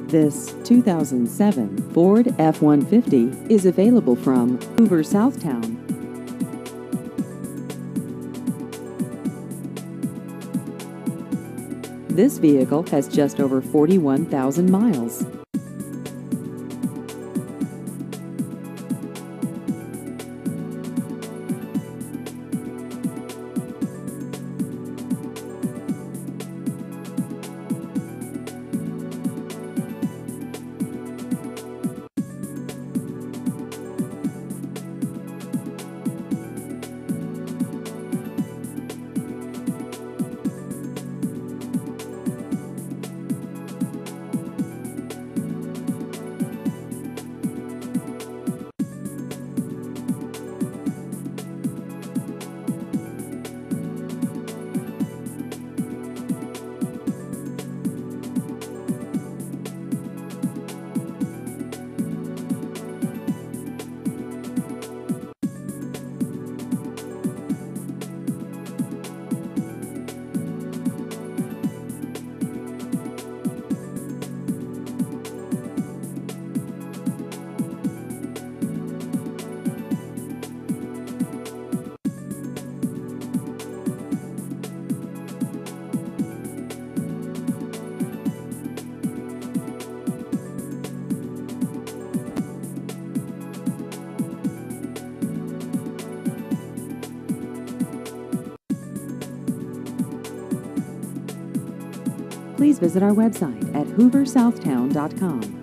This 2007 Ford F-150 is available from Hoover, Southtown. This vehicle has just over 41,000 miles. Please visit our website at hooversouthtown.com.